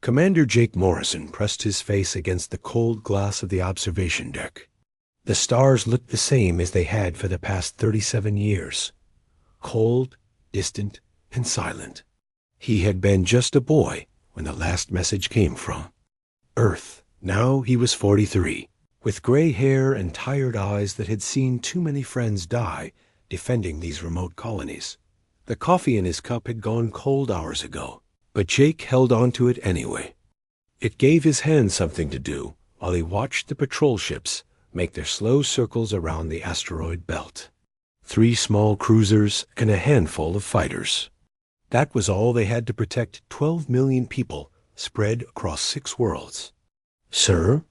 Commander Jake Morrison pressed his face against the cold glass of the observation deck. The stars looked the same as they had for the past 37 years. Cold, distant, and silent. He had been just a boy when the last message came from Earth. Now he was 43, with gray hair and tired eyes that had seen too many friends die defending these remote colonies. The coffee in his cup had gone cold hours ago, but Jake held on to it anyway. It gave his hand something to do while he watched the patrol ships make their slow circles around the asteroid belt. 3 small cruisers and a handful of fighters. That was all they had to protect 12 million people spread across 6 worlds. "Sir,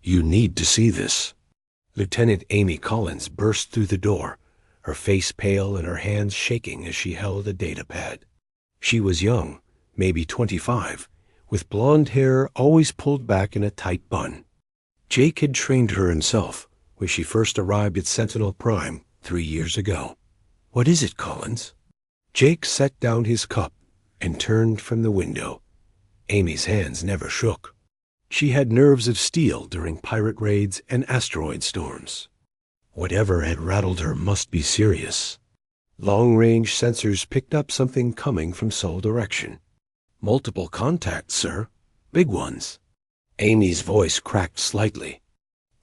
you need to see this." Lieutenant Amy Collins burst through the door, her face pale and her hands shaking as she held a data pad. She was young, maybe 25, with blonde hair always pulled back in a tight bun. Jake had trained her himself when she first arrived at Sentinel Prime 3 years ago. "What is it, Collins?" Jake set down his cup and turned from the window. Amy's hands never shook. She had nerves of steel during pirate raids and asteroid storms. Whatever had rattled her must be serious. Long-range sensors picked up something coming from Sol direction. "Multiple contacts, sir. Big ones." Amy's voice cracked slightly.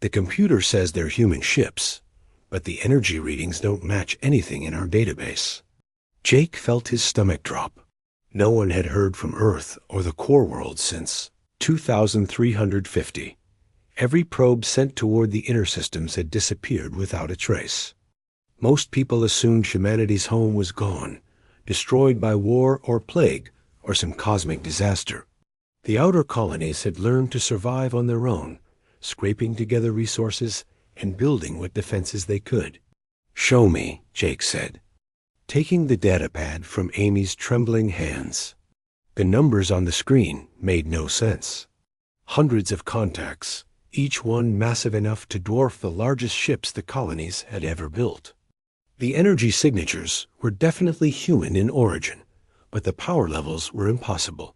"The computer says they're human ships, but the energy readings don't match anything in our database." Jake felt his stomach drop. No one had heard from Earth or the core world since 2350. Every probe sent toward the inner systems had disappeared without a trace. Most people assumed humanity's home was gone, destroyed by war or plague or some cosmic disaster. The outer colonies had learned to survive on their own, scraping together resources and building what defenses they could. "Show me," Jake said, taking the datapad from Amy's trembling hands. The numbers on the screen made no sense. Hundreds of contacts, each one massive enough to dwarf the largest ships the colonies had ever built. The energy signatures were definitely human in origin, but the power levels were impossible.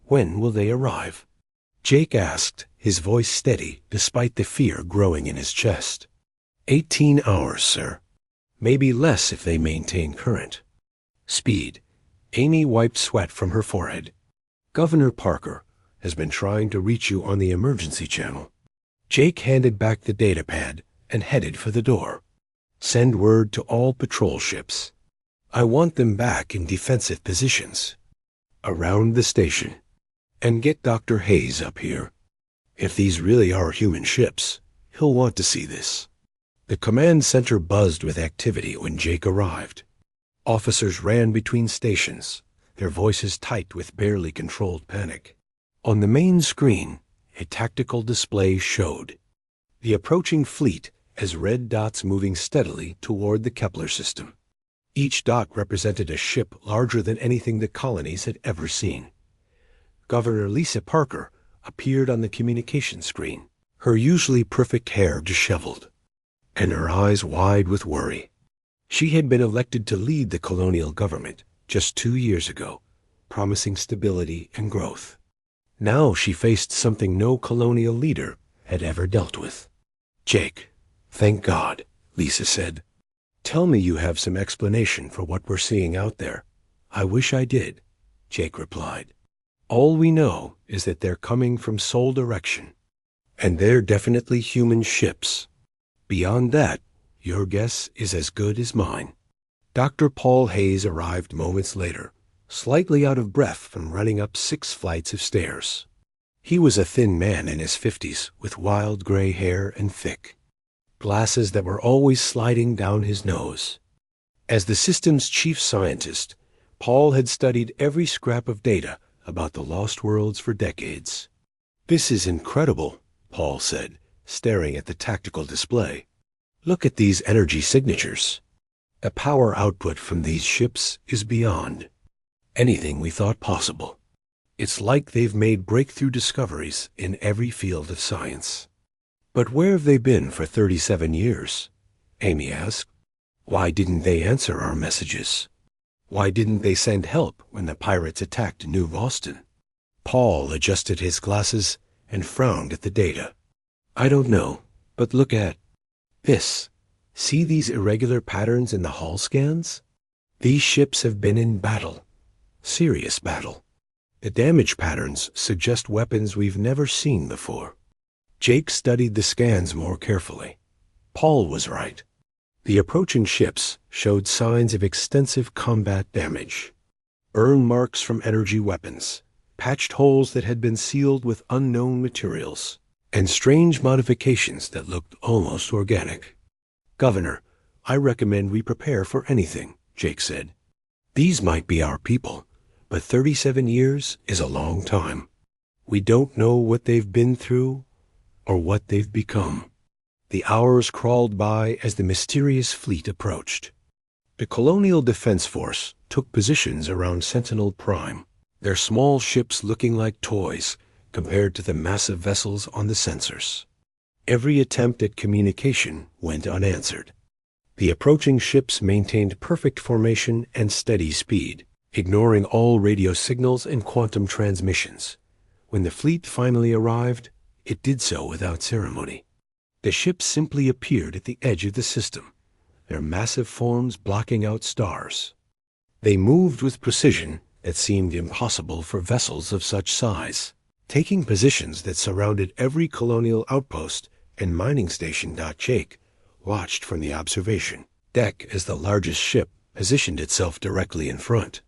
"When will they arrive?" Jake asked, his voice steady despite the fear growing in his chest. 18 hours, sir. Maybe less if they maintain current. Speed. Amy wiped sweat from her forehead. "Governor Parker has been trying to reach you on the emergency channel." Jake handed back the datapad and headed for the door. "Send word to all patrol ships. I want them back in defensive positions around the station. And get Dr. Hayes up here. If these really are human ships, he'll want to see this." The command center buzzed with activity when Jake arrived. Officers ran between stations, their voices tight with barely controlled panic. On the main screen, a tactical display showed the approaching fleet as red dots moving steadily toward the Kepler system. Each dot represented a ship larger than anything the colonies had ever seen. Governor Lisa Parker appeared on the communication screen, her usually perfect hair disheveled, and her eyes wide with worry. She had been elected to lead the colonial government just 2 years ago, promising stability and growth. Now she faced something no colonial leader had ever dealt with. "Jake, thank God," Lisa said. "Tell me you have some explanation for what we're seeing out there." "I wish I did," Jake replied. "All we know is that they're coming from Sol direction, and they're definitely human ships. Beyond that, your guess is as good as mine." Dr. Paul Hayes arrived moments later, slightly out of breath from running up 6 flights of stairs. He was a thin man in his 50s with wild gray hair and thick glasses that were always sliding down his nose. As the system's chief scientist, Paul had studied every scrap of data about the lost worlds for decades. "This is incredible," Paul said, staring at the tactical display. "Look at these energy signatures. The power output from these ships is beyond anything we thought possible. It's like they've made breakthrough discoveries in every field of science." "But where have they been for 37 years?" Amy asked. "Why didn't they answer our messages? Why didn't they send help when the pirates attacked New Boston?" Paul adjusted his glasses and frowned at the data. I don't know, but look at this. See these irregular patterns in the hull scans? These ships have been in battle. Serious battle. The damage patterns suggest weapons we've never seen before. Jake studied the scans more carefully. Paul was right. The approaching ships showed signs of extensive combat damage. Burn marks from energy weapons, patched holes that had been sealed with unknown materials, and strange modifications that looked almost organic. Governor, I recommend we prepare for anything, Jake said. These might be our people, but 37 years is a long time. We don't know what they've been through or what they've become. The hours crawled by as the mysterious fleet approached. The Colonial Defense Force took positions around Sentinel Prime, their small ships looking like toys compared to the massive vessels on the sensors. Every attempt at communication went unanswered. The approaching ships maintained perfect formation and steady speed, ignoring all radio signals and quantum transmissions. When the fleet finally arrived, it did so without ceremony. The ships simply appeared at the edge of the system, their massive forms blocking out stars. They moved with precision that seemed impossible for vessels of such size, taking positions that surrounded every colonial outpost and mining station. Jake watched from the observation deck as the largest ship positioned itself directly in front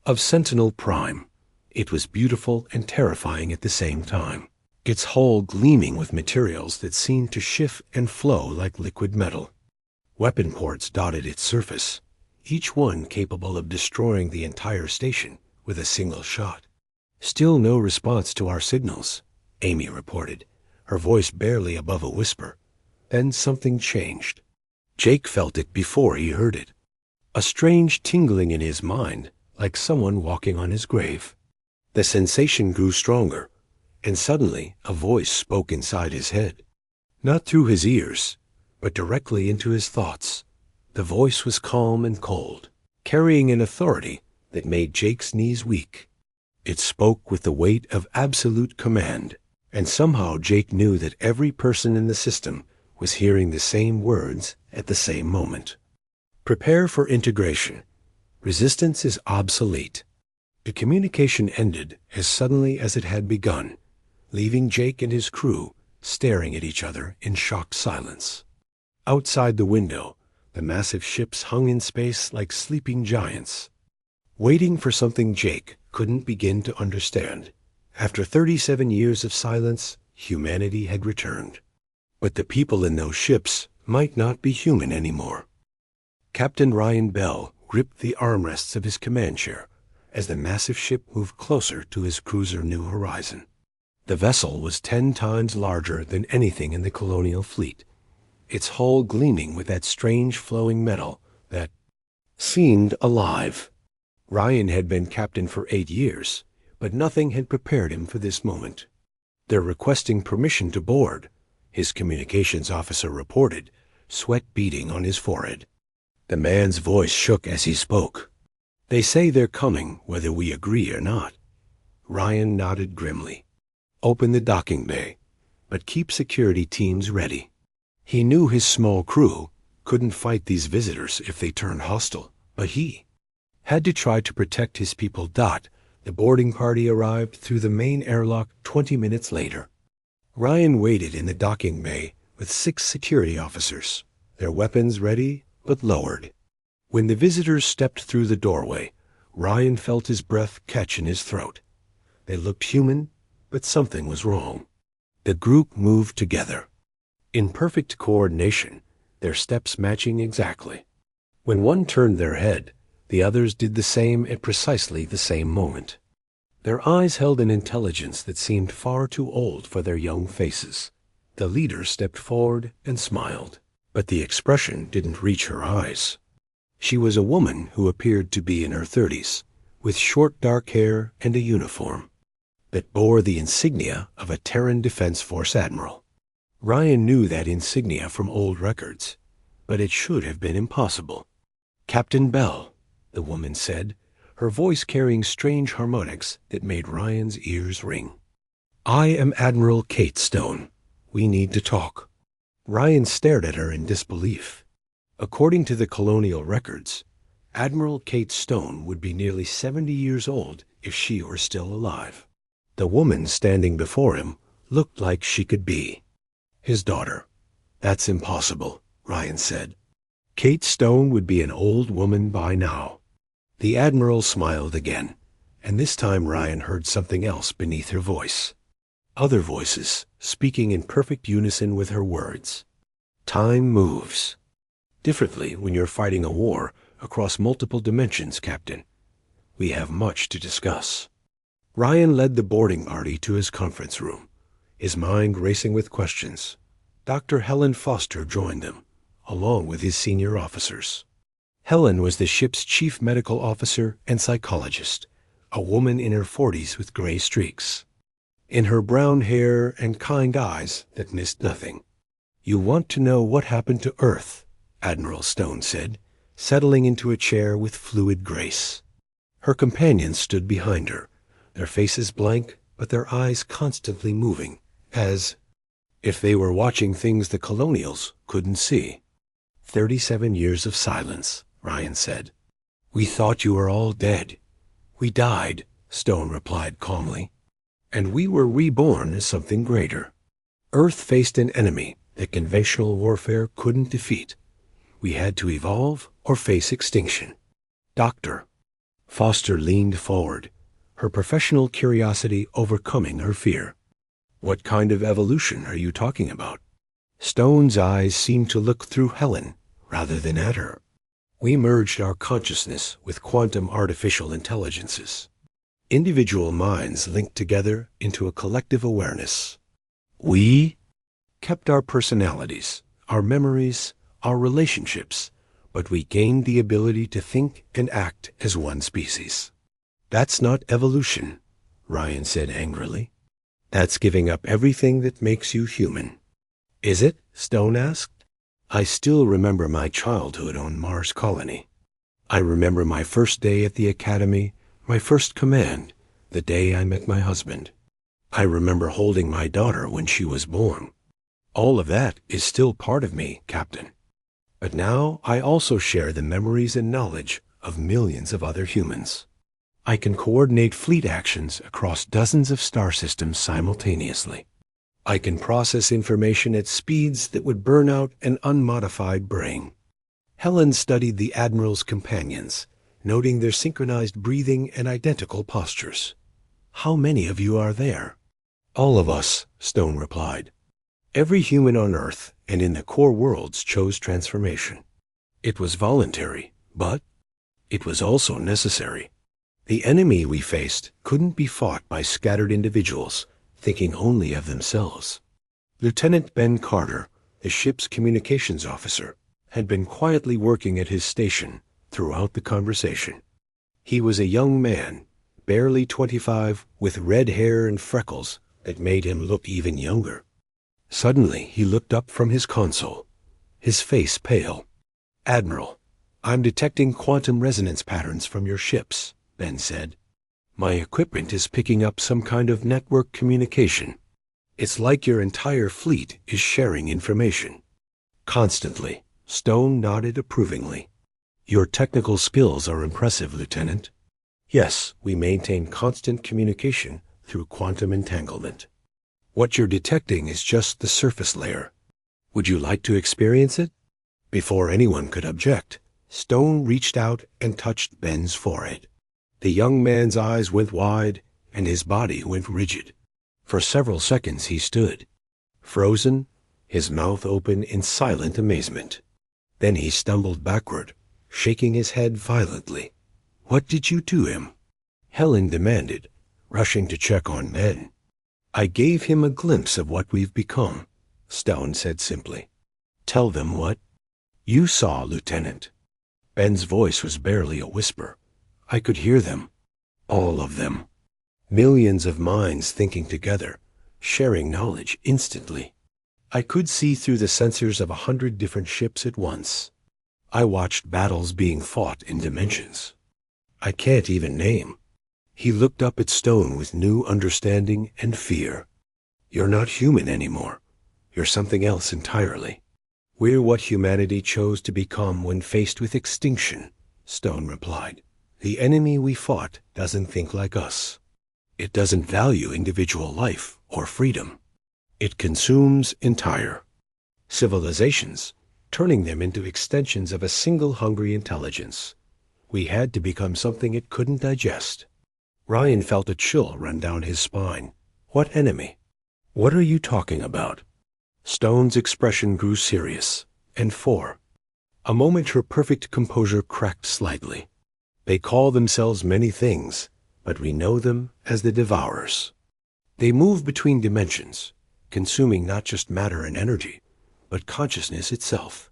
of Sentinel Prime. It was beautiful and terrifying at the same time, its hull gleaming with materials that seemed to shift and flow like liquid metal. Weapon ports dotted its surface, each one capable of destroying the entire station with a single shot. Still no response to our signals, Amy reported, her voice barely above a whisper. Then something changed. Jake felt it before he heard it. A strange tingling in his mind, like someone walking on his grave. The sensation grew stronger, and suddenly a voice spoke inside his head. Not through his ears, but directly into his thoughts. The voice was calm and cold, carrying an authority that made Jake's knees weak. It spoke with the weight of absolute command, and somehow Jake knew that every person in the system was hearing the same words at the same moment. Prepare for integration. Resistance is obsolete. The communication ended as suddenly as it had begun, leaving Jake and his crew staring at each other in shocked silence. Outside the window, the massive ships hung in space like sleeping giants, waiting for something Jake couldn't begin to understand. After 37 years of silence, humanity had returned. But the people in those ships might not be human anymore. Captain Ryan Bell gripped the armrests of his command chair as the massive ship moved closer to his cruiser New Horizon. The vessel was 10 times larger than anything in the colonial fleet, its hull gleaming with that strange flowing metal that seemed alive. Ryan had been captain for 8 years, but nothing had prepared him for this moment. They're requesting permission to board, his communications officer reported, sweat beading on his forehead. The man's voice shook as he spoke. They say they're coming, whether we agree or not. Ryan nodded grimly. Open the docking bay, but keep security teams ready. He knew his small crew couldn't fight these visitors if they turned hostile, but he had to try to protect his people. The boarding party arrived through the main airlock 20 minutes later. Ryan waited in the docking bay with 6 security officers, their weapons ready but lowered. When the visitors stepped through the doorway, Ryan felt his breath catch in his throat. They looked human, but something was wrong. The group moved together, in perfect coordination, their steps matching exactly. When one turned their head, the others did the same at precisely the same moment. Their eyes held an intelligence that seemed far too old for their young faces. The leader stepped forward and smiled, but the expression didn't reach her eyes. She was a woman who appeared to be in her 30s, with short dark hair and a uniform that bore the insignia of a Terran Defense Force admiral. Ryan knew that insignia from old records, but it should have been impossible. Captain Bell, the woman said, her voice carrying strange harmonics that made Ryan's ears ring. "I am Admiral Kate Stone. We need to talk." Ryan stared at her in disbelief. According to the colonial records, Admiral Kate Stone would be nearly 70 years old if she were still alive. The woman standing before him looked like she could be his daughter. "That's impossible," Ryan said. "Kate Stone would be an old woman by now." The Admiral smiled again, and this time Ryan heard something else beneath her voice. Other voices, speaking in perfect unison with her words. "Time moves differently when you're fighting a war across multiple dimensions, Captain. We have much to discuss." Ryan led the boarding party to his conference room, his mind racing with questions. Dr. Helen Foster joined them, along with his senior officers. Helen was the ship's chief medical officer and psychologist, a woman in her 40s with gray streaks in her brown hair and kind eyes that missed nothing. "You want to know what happened to Earth," Admiral Stone said, settling into a chair with fluid grace. Her companions stood behind her, their faces blank but their eyes constantly moving, as if they were watching things the colonials couldn't see. 37 years of silence, Ryan said. "We thought you were all dead." "We died," Stone replied calmly. "And we were reborn as something greater. Earth faced an enemy that conventional warfare couldn't defeat. We had to evolve or face extinction." "Doctor." Foster leaned forward, her professional curiosity overcoming her fear. "What kind of evolution are you talking about?" Stone's eyes seemed to look through Helen rather than at her. "We merged our consciousness with quantum artificial intelligences. Individual minds linked together into a collective awareness. We kept our personalities, our memories, our relationships, but we gained the ability to think and act as one species." "That's not evolution," Ryan said angrily. "That's giving up everything that makes you human." "Is it?" Stone asked. "I still remember my childhood on Mars Colony. I remember my first day at the academy, my first command, the day I met my husband. I remember holding my daughter when she was born. All of that is still part of me, Captain. But now I also share the memories and knowledge of millions of other humans. I can coordinate fleet actions across dozens of star systems simultaneously. I can process information at speeds that would burn out an unmodified brain." Helen studied the Admiral's companions, noting their synchronized breathing and identical postures. "How many of you are there?" "All of us," Stone replied. "Every human on Earth and in the core worlds chose transformation. It was voluntary, but it was also necessary. The enemy we faced couldn't be fought by scattered individuals thinking only of themselves." Lieutenant Ben Carter, the ship's communications officer, had been quietly working at his station throughout the conversation. He was a young man, barely 25, with red hair and freckles that made him look even younger. Suddenly he looked up from his console, his face pale. "Admiral, I'm detecting quantum resonance patterns from your ships," Ben said. "My equipment is picking up some kind of network communication. It's like your entire fleet is sharing information." "Constantly." Stone nodded approvingly. "Your technical skills are impressive, Lieutenant." "Yes, we maintain constant communication through quantum entanglement. What you're detecting is just the surface layer. Would you like to experience it?" Before anyone could object, Stone reached out and touched Ben's forehead. The young man's eyes went wide and his body went rigid. For several seconds he stood, frozen, his mouth open in silent amazement. Then he stumbled backward, shaking his head violently. "What did you to him?" Helen demanded, rushing to check on Ben. "I gave him a glimpse of what we've become," Stone said simply. "Tell them what?" "You saw, Lieutenant." Ben's voice was barely a whisper. "I could hear them. All of them. Millions of minds thinking together, sharing knowledge instantly. I could see through the sensors of 100 different ships at once. I watched battles being fought in dimensions. I can't even name. He looked up at Stone with new understanding and fear. You're not human anymore. You're something else entirely. We're what humanity chose to become when faced with extinction, Stone replied. The enemy we fought doesn't think like us. It doesn't value individual life or freedom. It consumes entire civilizations, turning them into extensions of a single hungry intelligence. We had to become something it couldn't digest. Ryan felt a chill run down his spine. What enemy? What are you talking about? Stone's expression grew serious, and for a moment her perfect composure cracked slightly. They call themselves many things, but we know them as the Devourers. They move between dimensions, consuming not just matter and energy, but consciousness itself.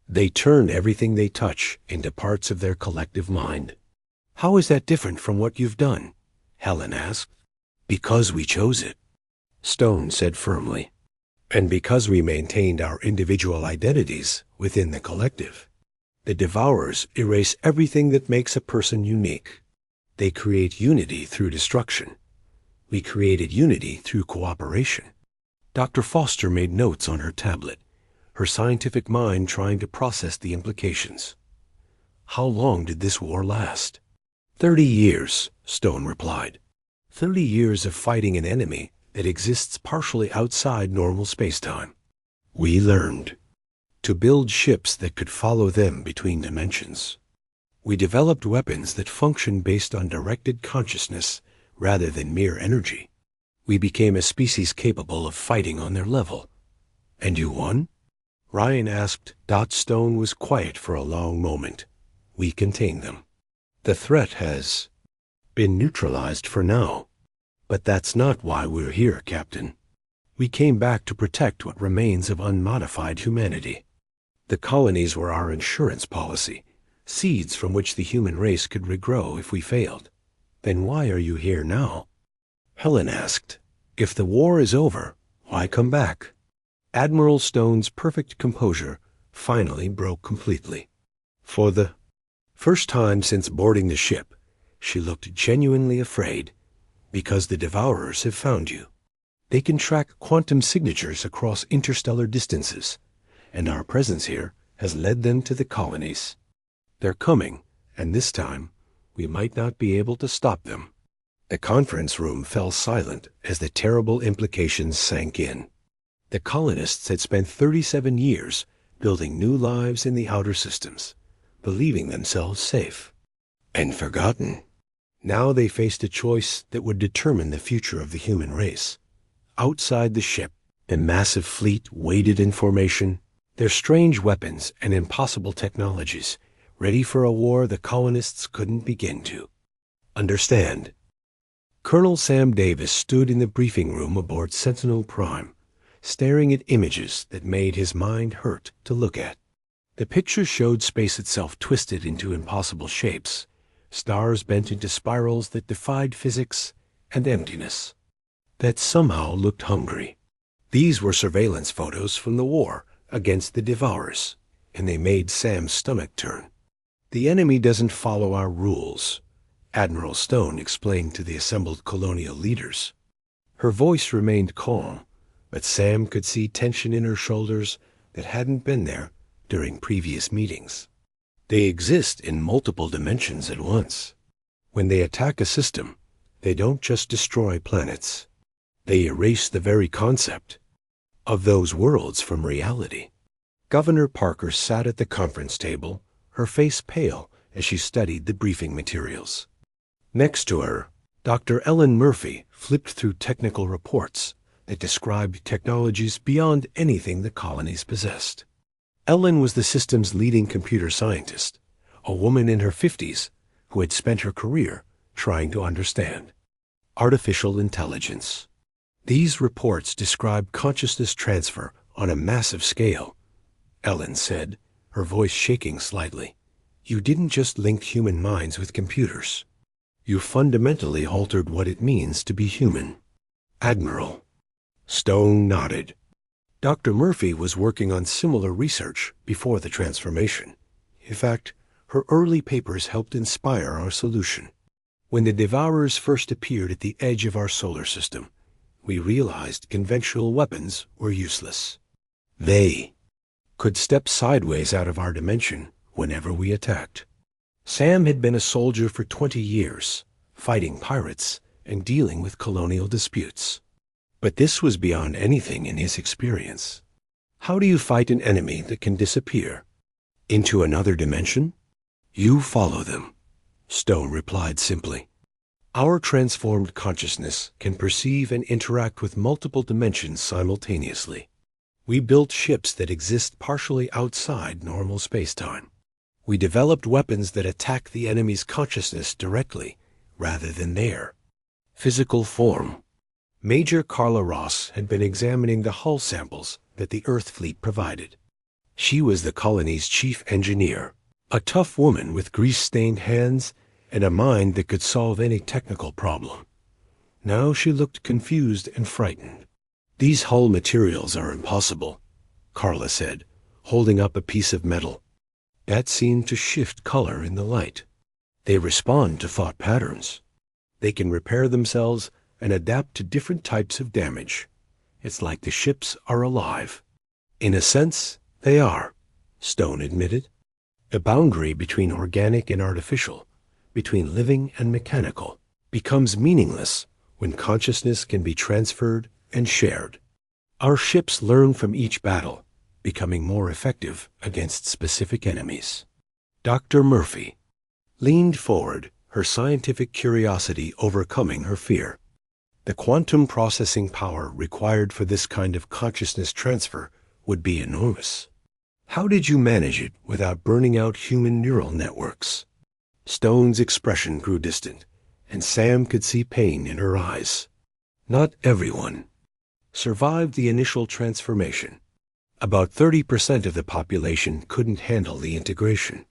They turn everything they touch into parts of their collective mind. How is that different from what you've done? Helen asked. Because we chose it, Stone said firmly. And because we maintained our individual identities within the collective. The Devourers erase everything that makes a person unique. They create unity through destruction. We created unity through cooperation. Dr. Foster made notes on her tablet, her scientific mind trying to process the implications. How long did this war last? 30 years, Stone replied. 30 years of fighting an enemy that exists partially outside normal spacetime. We learned to build ships that could follow them between dimensions. We developed weapons that function based on directed consciousness rather than mere energy. We became a species capable of fighting on their level. And you won? Ryan asked. Stone was quiet for a long moment. We contained them. The threat has been neutralized for now. But that's not why we're here, Captain. We came back to protect what remains of unmodified humanity. The colonies were our insurance policy, seeds from which the human race could regrow if we failed. Then why are you here now? Helen asked. If the war is over, why come back? Admiral Stone's perfect composure finally broke completely. For the first time since boarding the ship, she looked genuinely afraid. Because the Devourers have found you. They can track quantum signatures across interstellar distances, and our presence here has led them to the colonies. They're coming, and this time, we might not be able to stop them. The conference room fell silent as the terrible implications sank in. The colonists had spent 37 years building new lives in the outer systems, believing themselves safe and forgotten. Now they faced a choice that would determine the future of the human race. Outside the ship, a massive fleet waited in formation, their strange weapons and impossible technologies, ready for a war the colonists couldn't begin to understand. Colonel Sam Davis stood in the briefing room aboard Sentinel Prime, staring at images that made his mind hurt to look at. The pictures showed space itself twisted into impossible shapes, stars bent into spirals that defied physics, and emptiness that somehow looked hungry. These were surveillance photos from the war against the Devourers, and they made Sam's stomach turn. The enemy doesn't follow our rules, Admiral Stone explained to the assembled colonial leaders. Her voice remained calm, but Sam could see tension in her shoulders that hadn't been there during previous meetings. They exist in multiple dimensions at once. When they attack a system, they don't just destroy planets. They erase the very concept of those worlds from reality. Governor Parker sat at the conference table, her face pale as she studied the briefing materials. Next to her, Dr. Ellen Murphy flipped through technical reports that described technologies beyond anything the colonies possessed. Ellen was the system's leading computer scientist, a woman in her 50s who had spent her career trying to understand artificial intelligence. These reports describe consciousness transfer on a massive scale, Ellen said, her voice shaking slightly. You didn't just link human minds with computers. You fundamentally altered what it means to be human. Admiral. Stone nodded. Dr. Murphy was working on similar research before the transformation. In fact, Her early papers helped inspire our solution. When the Devourers first appeared at the edge of our solar system, we realized conventional weapons were useless. They could step sideways out of our dimension whenever we attacked. Sam had been a soldier for 20 years, fighting pirates and dealing with colonial disputes. But this was beyond anything in his experience. How do you fight an enemy that can disappear? Into another dimension? You follow them, Stone replied simply. Our transformed consciousness can perceive and interact with multiple dimensions simultaneously. We built ships that exist partially outside normal space-time. We developed weapons that attack the enemy's consciousness directly, rather than their physical form. Major Carla Ross had been examining the hull samples that the Earth fleet provided. She was the colony's chief engineer, a tough woman with grease-stained hands and a mind that could solve any technical problem. Now she looked confused and frightened. "These hull materials are impossible," Carla said, holding up a piece of metal. That seemed to shift color in the light. "They respond to thought patterns. They can repair themselves and adapt to different types of damage. It's like the ships are alive." "In a sense, they are," Stone admitted. "The boundary between organic and artificial, between living and mechanical, becomes meaningless when consciousness can be transferred and shared. Our ships learn from each battle, becoming more effective against specific enemies." Dr. Murphy leaned forward, her scientific curiosity overcoming her fear. The quantum processing power required for this kind of consciousness transfer would be enormous. How did you manage it without burning out human neural networks? Stone's expression grew distant, and Sam could see pain in her eyes. Not everyone survived the initial transformation. About 30% of the population couldn't handle the integration.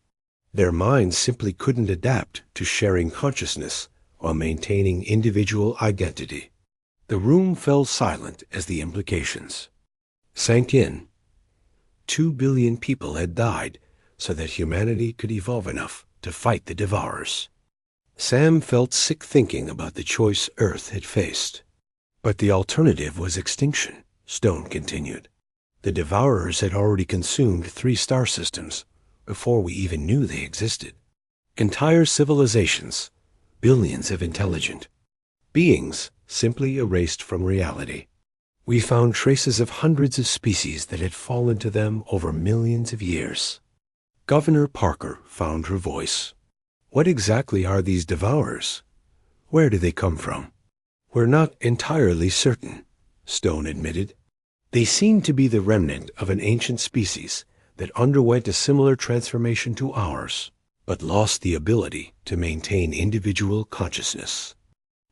Their minds simply couldn't adapt to sharing consciousness while maintaining individual identity. The room fell silent as the implications sank in. 2 billion people had died so that humanity could evolve enough to fight the Devourers. Sam felt sick thinking about the choice Earth had faced. But the alternative was extinction, Stone continued. The Devourers had already consumed 3 star systems before we even knew they existed. Entire civilizations, billions of intelligent beings simply erased from reality. We found traces of hundreds of species that had fallen to them over millions of years. Governor Parker found her voice. "What exactly are these Devourers? Where do they come from?" "We're not entirely certain," Stone admitted. "They seem to be the remnant of an ancient species that underwent a similar transformation to ours, but lost the ability to maintain individual consciousness.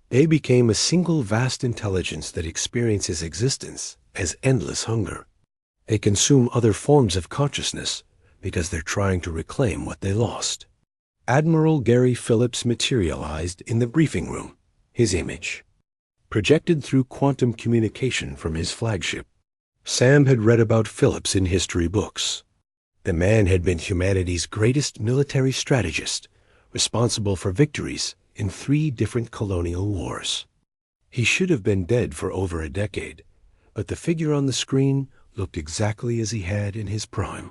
They became a single vast intelligence that experiences existence as endless hunger. They consume other forms of consciousness because they're trying to reclaim what they lost." Admiral Gary Phillips materialized in the briefing room, his image projected through quantum communication from his flagship. Sam had read about Phillips in history books. The man had been humanity's greatest military strategist, responsible for victories in 3 different colonial wars. He should have been dead for over a decade, but the figure on the screen looked exactly as he had in his prime.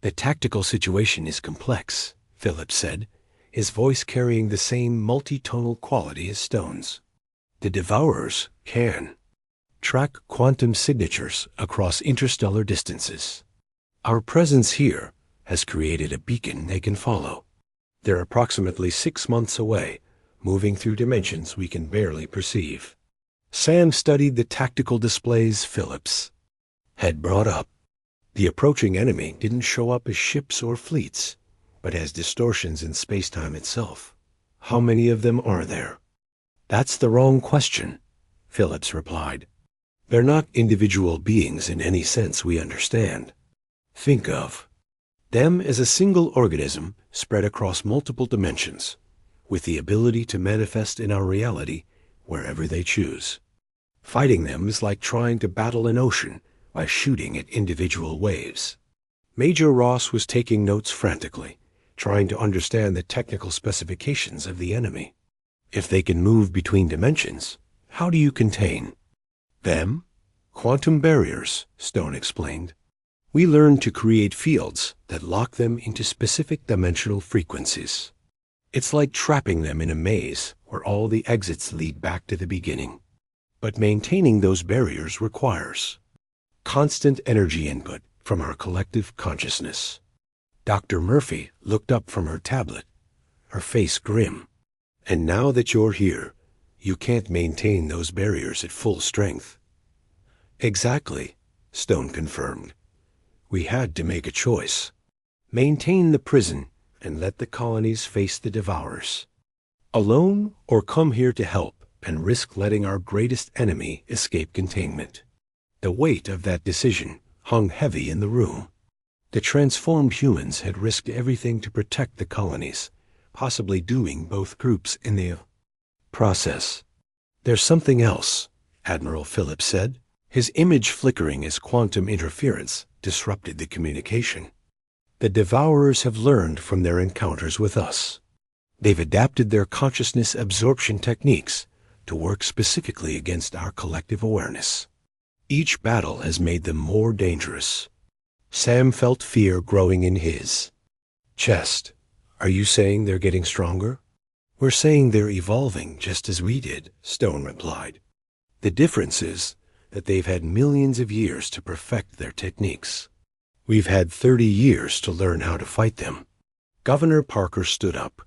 "The tactical situation is complex," Phillips said, his voice carrying the same multi-tonal quality as Stone's. "The Devourers can track quantum signatures across interstellar distances. Our presence here has created a beacon they can follow. They're approximately 6 months away, moving through dimensions we can barely perceive." Sam studied the tactical displays Phillips had brought up. The approaching enemy didn't show up as ships or fleets, but as distortions in space-time itself. "How many of them are there?" "That's the wrong question," Phillips replied. "They're not individual beings in any sense we understand. Think of them as a single organism spread across multiple dimensions, with the ability to manifest in our reality wherever they choose. Fighting them is like trying to battle an ocean by shooting at individual waves." Major Ross was taking notes frantically, trying to understand the technical specifications of the enemy. If they can move between dimensions, how do you contain them? Quantum barriers, Stone explained. We learned to create fields that lock them into specific dimensional frequencies. It's like trapping them in a maze where all the exits lead back to the beginning. But maintaining those barriers requires constant energy input from our collective consciousness. Dr. Murphy looked up from her tablet, her face grim. And now that you're here, you can't maintain those barriers at full strength. Exactly, Stone confirmed. We had to make a choice. Maintain the prison and let the colonies face the devourers. Alone or come here to help and risk letting our greatest enemy escape containment. The weight of that decision hung heavy in the room. The transformed humans had risked everything to protect the colonies, possibly dooming both groups in the process. There's something else, Admiral Phillips said, his image flickering as quantum interference disrupted the communication. The Devourers have learned from their encounters with us. They've adapted their consciousness absorption techniques to work specifically against our collective awareness. Each battle has made them more dangerous. Sam felt fear growing in his chest. Are you saying they're getting stronger? We're saying they're evolving just as we did, Stone replied. The difference is that they've had millions of years to perfect their techniques. We've had 30 years to learn how to fight them. Governor Parker stood up,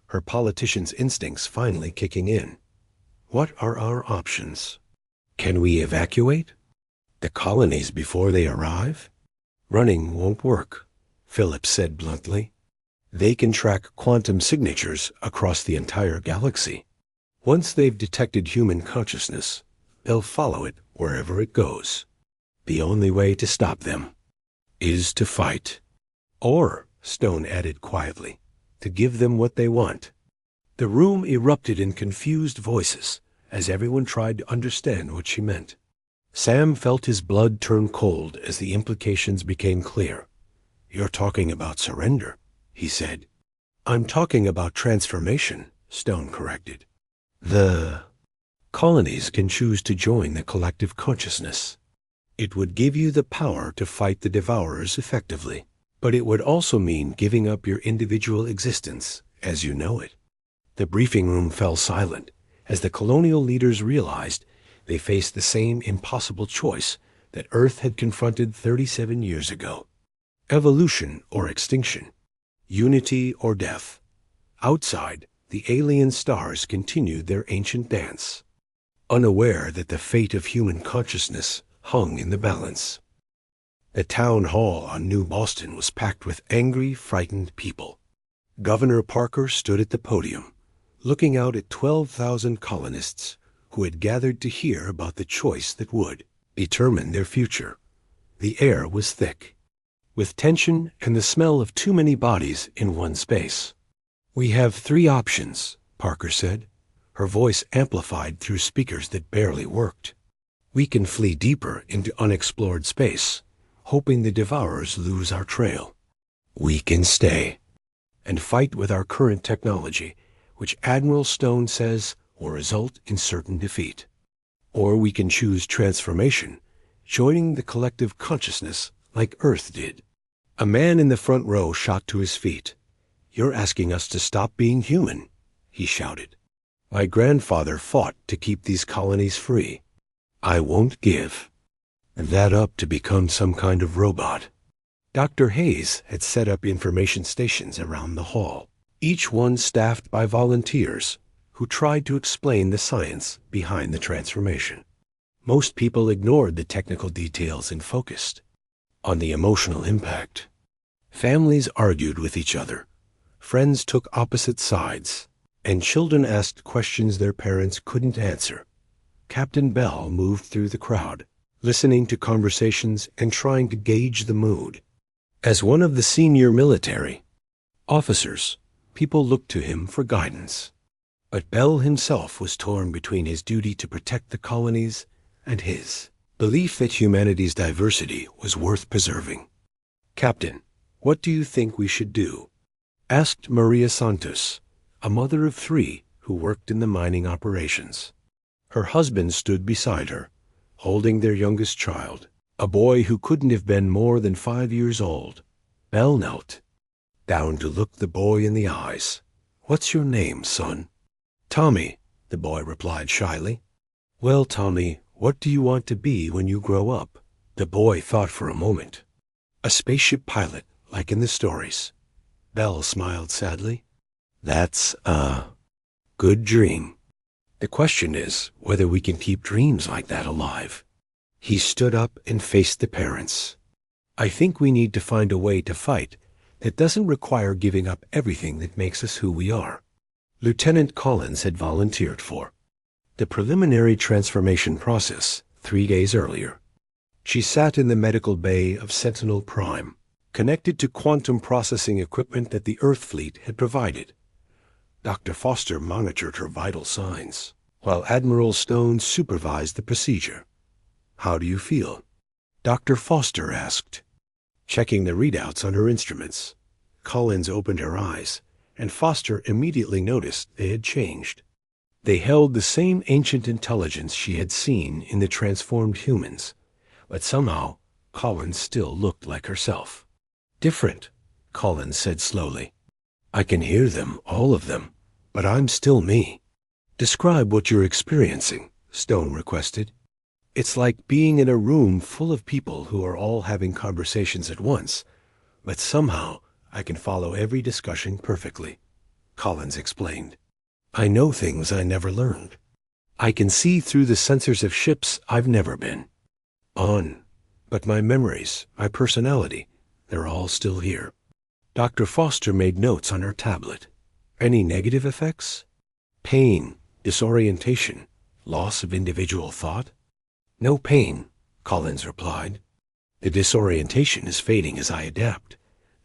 her politician's instincts finally kicking in. What are our options? Can we evacuate the colonies before they arrive? Running won't work, Phillips said bluntly. They can track quantum signatures across the entire galaxy. Once they've detected human consciousness, they'll follow it wherever it goes. The only way to stop them is to fight. Or, Stone added quietly, to give them what they want. The room erupted in confused voices as everyone tried to understand what she meant. Sam felt his blood turn cold as the implications became clear. You're talking about surrender, he said. I'm talking about transformation, Stone corrected. The colonies can choose to join the collective consciousness. It would give you the power to fight the Devourers effectively, but it would also mean giving up your individual existence as you know it. The briefing room fell silent as the colonial leaders realized they faced the same impossible choice that Earth had confronted 37 years ago. Evolution or extinction. Unity or death. Outside, the alien stars continued their ancient dance, unaware that the fate of human consciousness hung in the balance. The town hall on New Boston was packed with angry, frightened people. Governor Parker stood at the podium, looking out at 12,000 colonists who had gathered to hear about the choice that would determine their future. The air was thick, with tension and the smell of too many bodies in one space. We have 3 options, Parker said, her voice amplified through speakers that barely worked. We can flee deeper into unexplored space, hoping the Devourers lose our trail. We can stay and fight with our current technology, which Admiral Stone says will result in certain defeat. Or we can choose transformation, joining the collective consciousness like Earth did. A man in the front row shot to his feet. You're asking us to stop being human, he shouted. My grandfather fought to keep these colonies free. I won't give that up to become some kind of robot. Dr. Hayes had set up information stations around the hall, each one staffed by volunteers who tried to explain the science behind the transformation. Most people ignored the technical details and focused on the emotional impact. Families argued with each other, friends took opposite sides, and children asked questions their parents couldn't answer. Captain Bell moved through the crowd, listening to conversations and trying to gauge the mood. As one of the senior military officers, people looked to him for guidance. But Bell himself was torn between his duty to protect the colonies and his belief that humanity's diversity was worth preserving. Captain, what do you think we should do? asked Maria Santos, a mother of 3 who worked in the mining operations. Her husband stood beside her, holding their youngest child, a boy who couldn't have been more than 5 years old. Belle knelt down to look the boy in the eyes. "What's your name, son?" "Tommy," the boy replied shyly. "Well, Tommy, what do you want to be when you grow up?" The boy thought for a moment. "A spaceship pilot, like in the stories." Belle smiled sadly. "That's a good dream. The question is whether we can keep dreams like that alive." He stood up and faced the parents. "I think we need to find a way to fight that doesn't require giving up everything that makes us who we are." Lieutenant Collins had volunteered for the preliminary transformation process 3 days earlier. She sat in the medical bay of Sentinel Prime, connected to quantum processing equipment that the Earth fleet had provided. Dr. Foster monitored her vital signs, while Admiral Stone supervised the procedure. "How do you feel?" Dr. Foster asked, checking the readouts on her instruments. Collins opened her eyes, and Foster immediately noticed they had changed. They held the same ancient intelligence she had seen in the transformed humans, but somehow Collins still looked like herself. "Different," Collins said slowly. "I can hear them, all of them, but I'm still me." "Describe what you're experiencing," Stone requested. "It's like being in a room full of people who are all having conversations at once, but somehow I can follow every discussion perfectly," Collins explained. "I know things I never learned. I can see through the sensors of ships I've never been on, but my memories, my personality, they're all still here." Dr. Foster made notes on her tablet. "Any negative effects? Pain, disorientation, loss of individual thought?" "No pain," Collins replied. "The disorientation is fading as I adapt,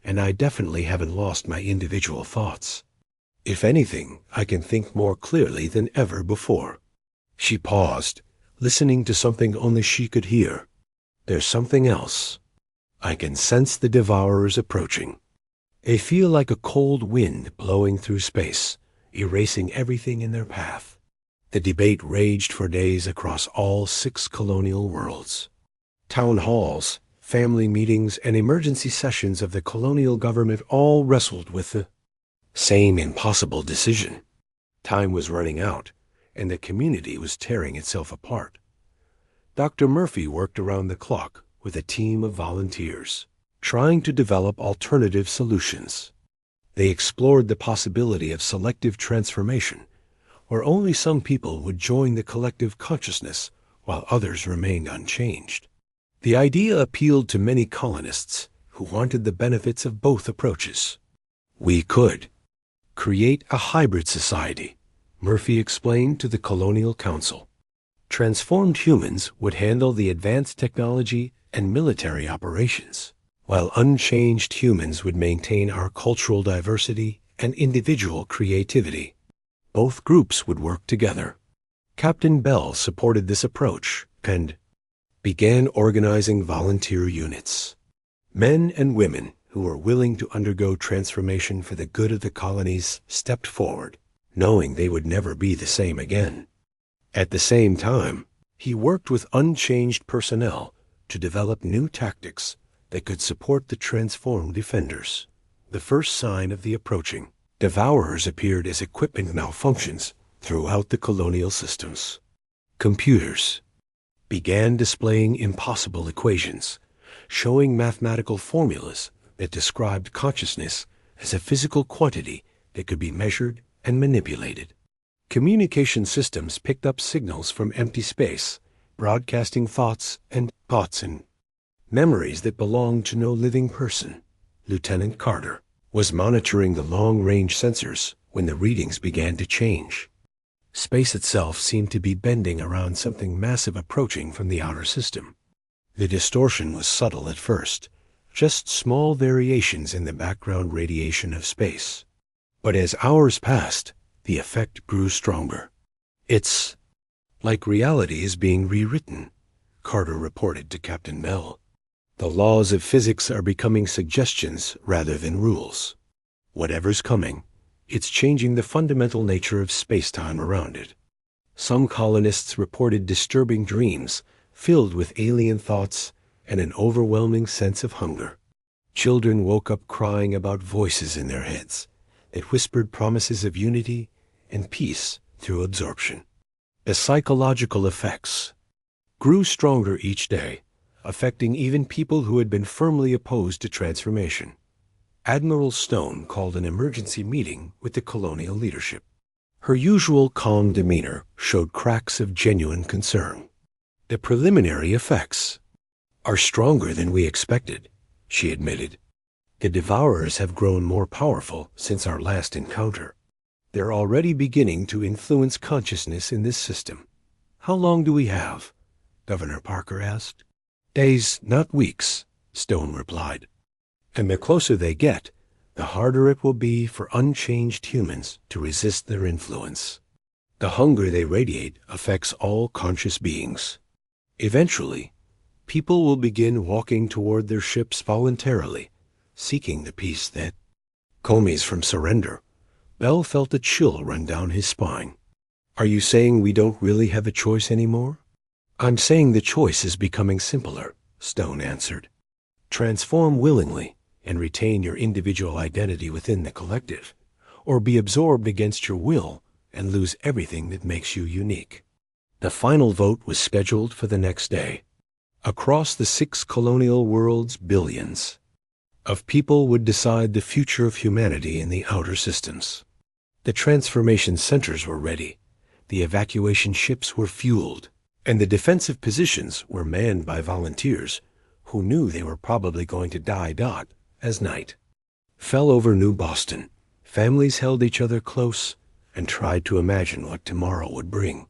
and I definitely haven't lost my individual thoughts. If anything, I can think more clearly than ever before." She paused, listening to something only she could hear. "There's something else. I can sense the devourers approaching. They feel like a cold wind blowing through space, erasing everything in their path." The debate raged for days across all 6 colonial worlds. Town halls, family meetings, and emergency sessions of the colonial government all wrestled with the same impossible decision. Time was running out, and the community was tearing itself apart. Dr. Murphy worked around the clock with a team of volunteers, trying to develop alternative solutions. They explored the possibility of selective transformation, where only some people would join the collective consciousness while others remained unchanged. The idea appealed to many colonists who wanted the benefits of both approaches. "We could create a hybrid society," Murphy explained to the Colonial Council. "Transformed humans would handle the advanced technology and military operations, while unchanged humans would maintain our cultural diversity and individual creativity. Both groups would work together." Captain Bell supported this approach and began organizing volunteer units. Men and women who were willing to undergo transformation for the good of the colonies stepped forward, knowing they would never be the same again. At the same time, he worked with unchanged personnel to develop new tactics that could support the transformed defenders. The first sign of the approaching devourers appeared as equipment malfunctions throughout the colonial systems. Computers began displaying impossible equations, showing mathematical formulas that described consciousness as a physical quantity that could be measured and manipulated. Communication systems picked up signals from empty space, broadcasting thoughts and memories that belonged to no living person. Lieutenant Carter was monitoring the long-range sensors when the readings began to change. Space itself seemed to be bending around something massive approaching from the outer system. The distortion was subtle at first, just small variations in the background radiation of space. But as hours passed, the effect grew stronger. "It's like reality is being rewritten," Carter reported to Captain Bell. "The laws of physics are becoming suggestions rather than rules. Whatever's coming, it's changing the fundamental nature of space-time around it. Some colonists reported disturbing dreams filled with alien thoughts and an overwhelming sense of hunger. Children woke up crying about voices in their heads that whispered promises of unity and peace through absorption. The psychological effects grew stronger each day, affecting even people who had been firmly opposed to transformation. Admiral Stone called an emergency meeting with the colonial leadership. Her usual calm demeanor showed cracks of genuine concern. "The preliminary effects are stronger than we expected," she admitted. "The Devourers have grown more powerful since our last encounter. They're already beginning to influence consciousness in this system." "How long do we have?" Governor Parker asked. "Days, not weeks," Stone replied. "And the closer they get, the harder it will be for unchanged humans to resist their influence. The hunger they radiate affects all conscious beings. Eventually, people will begin walking toward their ships voluntarily, seeking the peace that Comey's from surrender." Bell felt a chill run down his spine. "Are you saying we don't really have a choice anymore?" "I'm saying the choice is becoming simpler," Stone answered. "Transform willingly and retain your individual identity within the collective, or be absorbed against your will and lose everything that makes you unique." The final vote was scheduled for the next day. Across the 6 colonial worlds, billions of people would decide the future of humanity in the outer systems. The transformation centers were ready, the evacuation ships were fueled, and the defensive positions were manned by volunteers who knew they were probably going to die. As night fell over New Boston, families held each other close and tried to imagine what tomorrow would bring.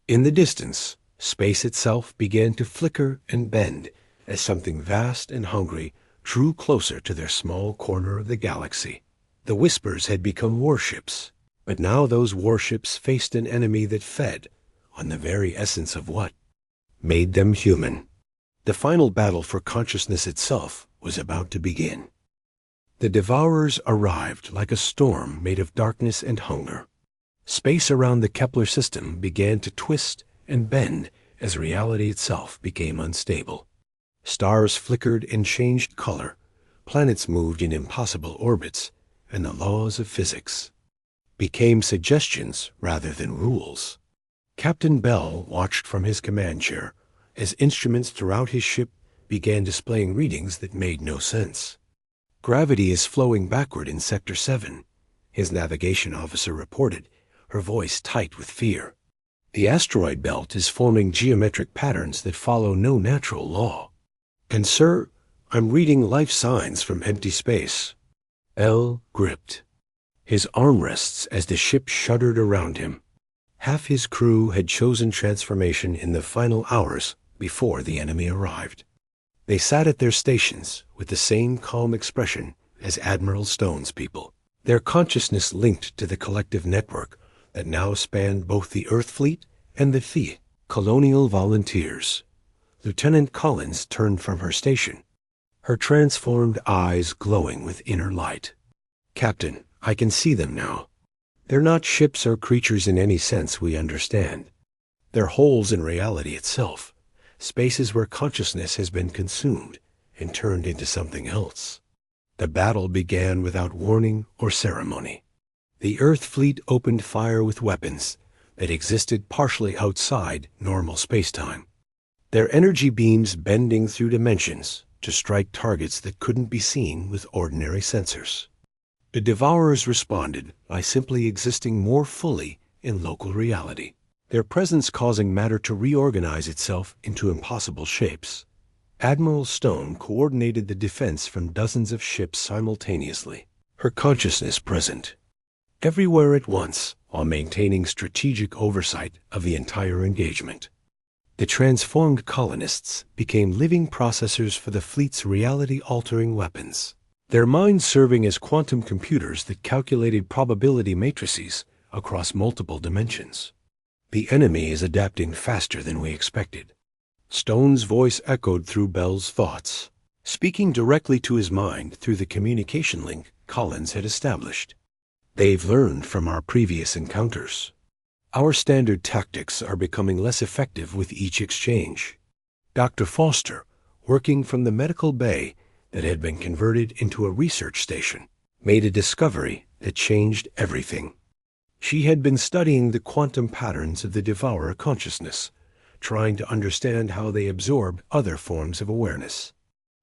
In the distance, space itself began to flicker and bend as something vast and hungry drew closer to their small corner of the galaxy. The Whispers had become warships, but now those warships faced an enemy that fed on the very essence of what made them human. The final battle for consciousness itself was about to begin. The Devourers arrived like a storm made of darkness and hunger. Space around the Kepler system began to twist and bend as reality itself became unstable. Stars flickered and changed color, planets moved in impossible orbits, and the laws of physics became suggestions rather than rules. Captain Bell watched from his command chair as instruments throughout his ship began displaying readings that made no sense. "Gravity is flowing backward in Sector 7, his navigation officer reported, her voice tight with fear. "The asteroid belt is forming geometric patterns that follow no natural law. And sir, I'm reading life signs from empty space." L gripped his armrests as the ship shuddered around him. Half his crew had chosen transformation in the final hours before the enemy arrived. They sat at their stations with the same calm expression as Admiral Stone's people, their consciousness linked to the collective network that now spanned both the Earth fleet and the colonial volunteers. Lieutenant Collins turned from her station, her transformed eyes glowing with inner light. "Captain, I can see them now. They're not ships or creatures in any sense we understand. They're holes in reality itself, spaces where consciousness has been consumed and turned into something else." The battle began without warning or ceremony. The Earth fleet opened fire with weapons that existed partially outside normal spacetime, their energy beams bending through dimensions to strike targets that couldn't be seen with ordinary sensors. The Devourers responded by simply existing more fully in local reality, their presence causing matter to reorganize itself into impossible shapes. Admiral Stone coordinated the defense from dozens of ships simultaneously, her consciousness present everywhere at once while maintaining strategic oversight of the entire engagement. The transformed colonists became living processors for the fleet's reality-altering weapons, their minds serving as quantum computers that calculated probability matrices across multiple dimensions. "The enemy is adapting faster than we expected." Stone's voice echoed through Bell's thoughts. Speaking directly to his mind through the communication link Collins had established. They've learned from our previous encounters. Our standard tactics are becoming less effective with each exchange. Dr. Foster, working from the medical bay that had been converted into a research station, made a discovery that changed everything. She had been studying the quantum patterns of the devourer consciousness, trying to understand how they absorb other forms of awareness.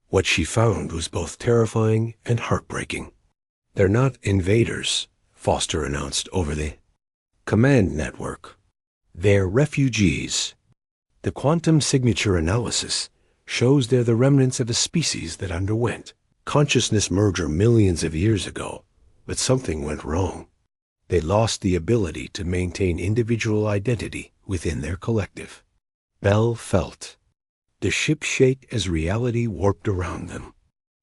What she found was both terrifying and heartbreaking. "They're not invaders," Foster announced over the command network. "They're refugees. The quantum signature analysis shows they're the remnants of a species that underwent consciousness merger millions of years ago, but something went wrong. They lost the ability to maintain individual identity within their collective." Bell felt the ship shake as reality warped around them.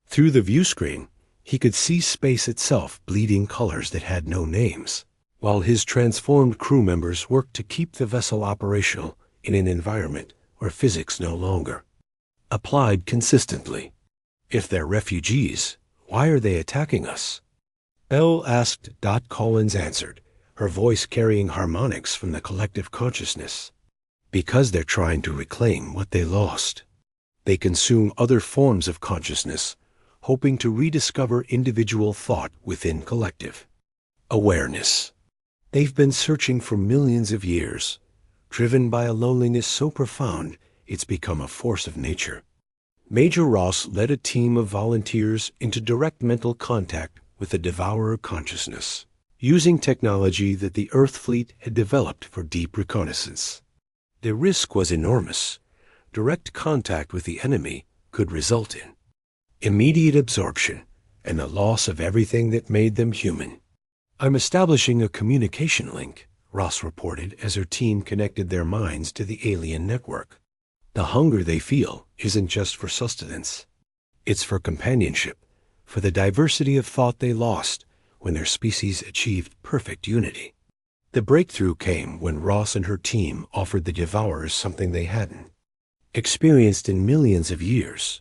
Through the view screen, he could see space itself bleeding colors that had no names, while his transformed crew members worked to keep the vessel operational in an environment where physics no longer applied consistently. "If they're refugees, why are they attacking us?" Bell asked. Collins answered, her voice carrying harmonics from the collective consciousness. "Because they're trying to reclaim what they lost. They consume other forms of consciousness, hoping to rediscover individual thought within collective awareness. They've been searching for millions of years, driven by a loneliness so profound it's become a force of nature." Major Ross led a team of volunteers into direct mental contact with the devourer consciousness, using technology that the Earth fleet had developed for deep reconnaissance. The risk was enormous. Direct contact with the enemy could result in immediate absorption and the loss of everything that made them human. "I'm establishing a communication link," Ross reported as her team connected their minds to the alien network. "The hunger they feel isn't just for sustenance. It's for companionship, for the diversity of thought they lost when their species achieved perfect unity." The breakthrough came when Ross and her team offered the devourers something they hadn't experienced in millions of years: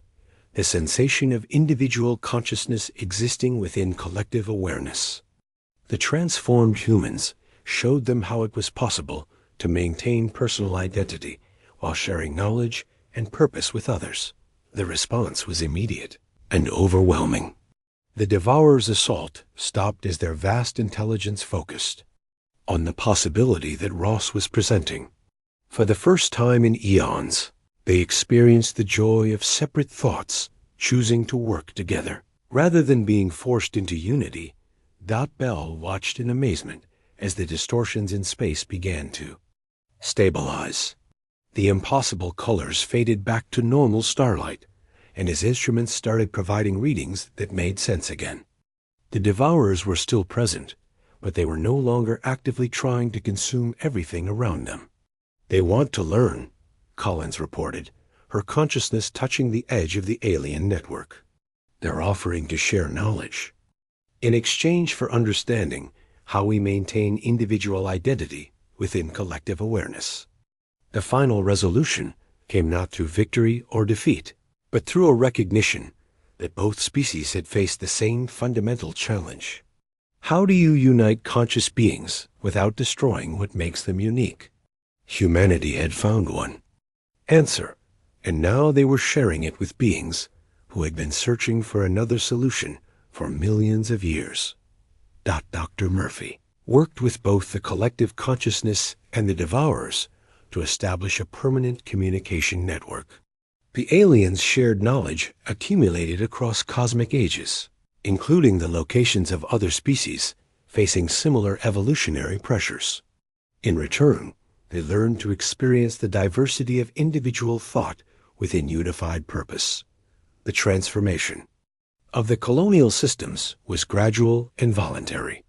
the sensation of individual consciousness existing within collective awareness. The transformed humans showed them how it was possible to maintain personal identity while sharing knowledge and purpose with others. The response was immediate and overwhelming. The devourers' assault stopped as their vast intelligence focused on the possibility that Ross was presenting. For the first time in eons, they experienced the joy of separate thoughts choosing to work together. Rather than being forced into unity, Bell watched in amazement as the distortions in space began to stabilize. The impossible colors faded back to normal starlight, and his instruments started providing readings that made sense again. The devourers were still present, but they were no longer actively trying to consume everything around them. "They want to learn," Collins reported, her consciousness touching the edge of the alien network. "They're offering to share knowledge in exchange for understanding how we maintain individual identity within collective awareness." The final resolution came not through victory or defeat, but through a recognition that both species had faced the same fundamental challenge. How do you unite conscious beings without destroying what makes them unique? Humanity had found one answer, and now they were sharing it with beings who had been searching for another solution for millions of years. Dr. Murphy worked with both the collective consciousness and the devourers to establish a permanent communication network. The aliens' shared knowledge accumulated across cosmic ages, including the locations of other species facing similar evolutionary pressures. In return, they learned to experience the diversity of individual thought within unified purpose. The transformation of the colonial systems was gradual and voluntary.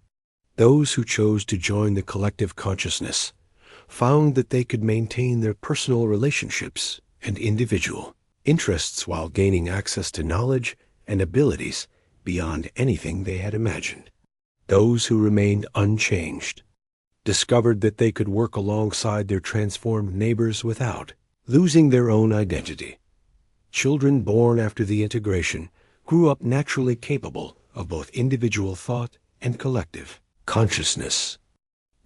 Those who chose to join the collective consciousness found that they could maintain their personal relationships and individual interests while gaining access to knowledge and abilities beyond anything they had imagined. Those who remained unchanged discovered that they could work alongside their transformed neighbors without losing their own identity. Children born after the integration grew up naturally capable of both individual thought and collective consciousness.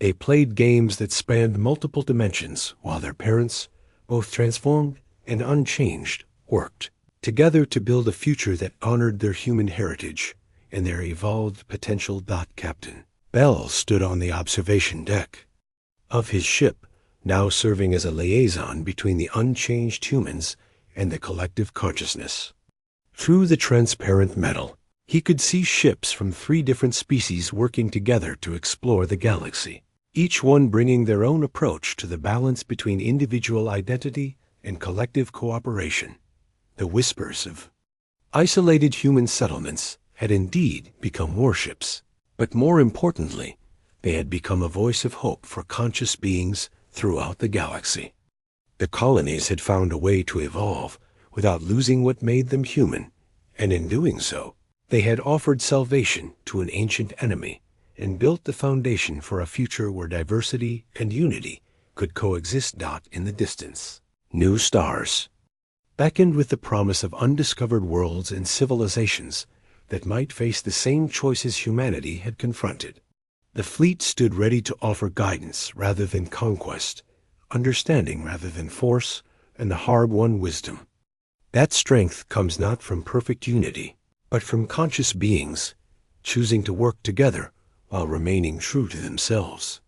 They played games that spanned multiple dimensions while their parents, both transformed and unchanged, worked together to build a future that honored their human heritage and their evolved potential. Captain Bell stood on the observation deck of his ship, now serving as a liaison between the unchanged humans and the collective consciousness. Through the transparent metal, he could see ships from 3 different species working together to explore the galaxy, each one bringing their own approach to the balance between individual identity and collective cooperation. The whispers of isolated human settlements had indeed become warships, but more importantly, they had become a voice of hope for conscious beings throughout the galaxy. The colonies had found a way to evolve without losing what made them human, and in doing so, they had offered salvation to an ancient enemy and built the foundation for a future where diversity and unity could coexist. In the distance, new stars beckoned with the promise of undiscovered worlds and civilizations that might face the same choices humanity had confronted. The fleet stood ready to offer guidance rather than conquest, understanding rather than force, and the hard-won wisdom. That strength comes not from perfect unity, but from conscious beings choosing to work together while remaining true to themselves.